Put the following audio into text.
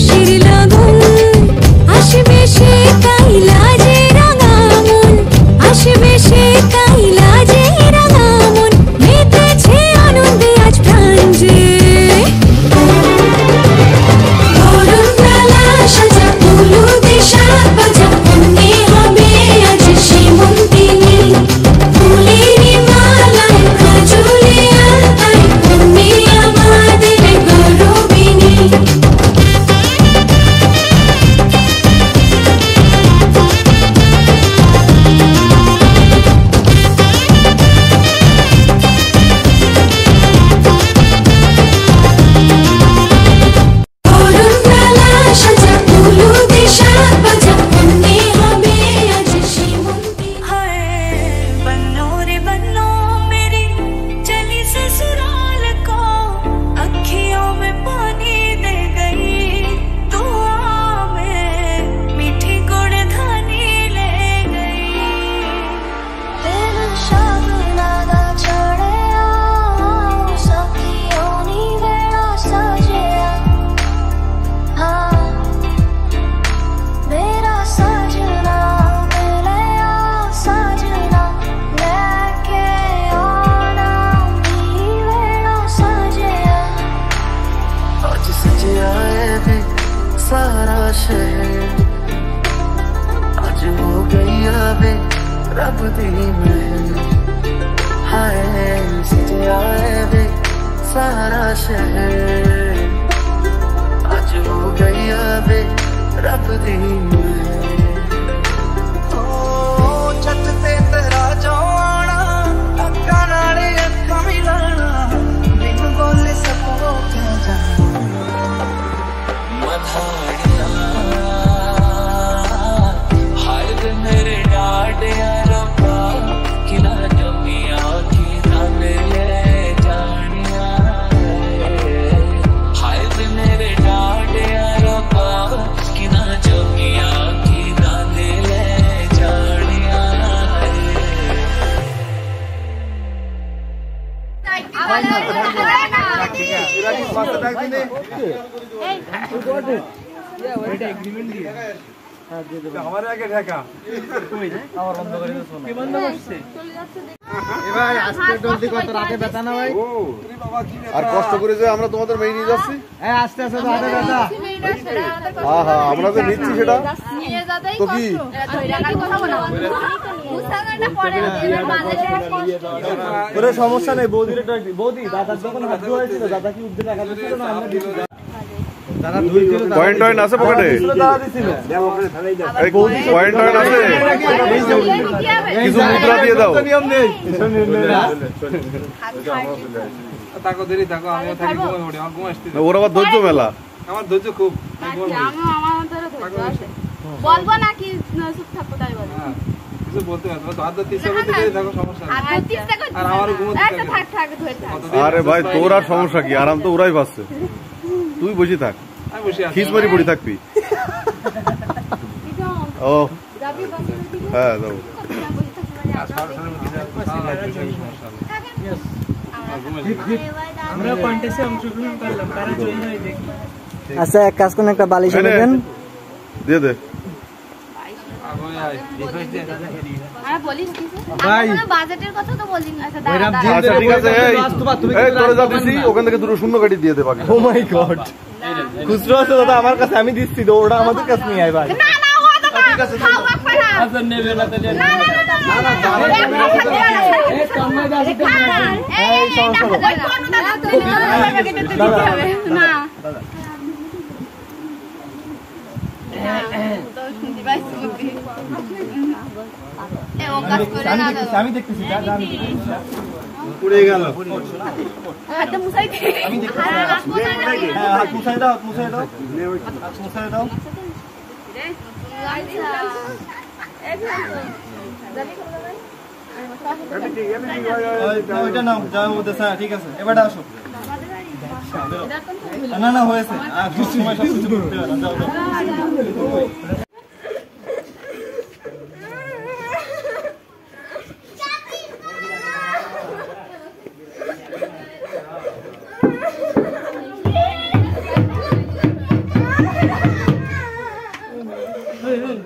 খুশির লগন আসবে সে কাইলা যে রাঙা মন আসবে সে কাইলা যে রাঙা মন মেতেছে আনন্দে আজ প্রাণ যে বরণ মেলা সাজা ফুলু দিশা বাজা মনে হবে আজ সীমন্তিনী ফুলেরই মালায় কাজলে আলতায় মনে আমাদের গৌরবিনী सारा शहर आज हो गई आवे रब दी महल हाय सजे आए वे सारा शहर आज हो गई आवे रब दी महल ओ जट ते तेरा जाना अक्का नाले अक्का मिलाना बिन बोले सबको कह जाना मेरे डाडिया रब्बा किला जमिया की रन ले जानिया हाय मेरे डाडिया रब्बा किला जमिया की रन ले जानिया हमारे आगे ढका और बंद कर दो सोना के बंद করছে এ ভাই আজকে জলদি কত রাতে ব্যথা না ভাই আর কষ্ট করে যে আমরা তোমাদের মেই নিয়ে যাচ্ছি এই আস্তে আস্তে রাতে ব্যথা হ্যাঁ হ্যাঁ আমরা যে নিচ্ছি সেটা নিয়ে যাতেই তো কি ধইরা কথা বলা মুসাগাটা পরে এর মাঝে কোনো সমস্যা নেই বৌদি দাদার যখন হাত ধোয়াইছিল দাদা কি উঠতে টাকা দিছিল না আমরা দিছি দাদা দুই কিলো পয়েন্ট টয়েন্ট আছে পকেটে দাদা দিছিল এই পয়েন্ট টয়েন্ট আছে কিছু মুদ্রা দিয়ে দাও নিয়ম নেই তাকো দেরি তাকো আমি থাকি ঘুমাই পড়ি আমার ঘুম আসছে ওর আবার ধৈর্য মেলা আমার ধৈর্য খুব আমার ধরে ধৈর্য আছে বলবো না কি চুপ থাকো তাই বল কিছু বলতে হবে তো আদা 30 সেকেন্ড দেরি থাকো সমস্যা আর 30 সেকেন্ড আর আমার ঘুম একটা থাক ধরে থাক আরে ভাই তোর আর সমস্যা কি আরাম তো ওরাই পাচ্ছে তুই বসে থাক আমি বসে আছি খিস মারি পড়ে থাকবি ও হ্যাঁ যাও আমরা কন্টেস্টে অংশগ্রহণ করলাম তারা জয়েন হয়ে দেখি আচ্ছা এক কাজ করুন একটা বালিশ এনে দেন দিয়ে দে আরে বলিস কি ভাই আমরা বাজেটের কথা তো বলি না আচ্ছা ওইরাম দাঁড়া জিম আচ্ছা ঠিক আছে এই তোরে যা দিছি ওখান থেকে দুটো শূন্য কাটি দিয়ে দে বাকি ও মাই গড খুচরো আছে দাদা আমার কাছে আমি দিচ্ছি তো ওটা আমাদের কাছে নিয়ে আয় ভাই না না ও দাদা ঠিক আছে খাও বাপ্পা না আচ্ছা নেবে না তাহলে না এই সামনে যাচ্ছে এই সমস্যা না আমি দেখতেছি পুড়ে গেল হাতে মুছাই দে আমি দেখতেছি হাত মুছাই দাও মুছাই দাও মুছাই দাও ওইটা নাও যাও ওদের স্যার ঠিক আছে এবারে আসো না না হয়েছে আর কিছু সময় সব কিছু করতে হবে যাও যাও হুম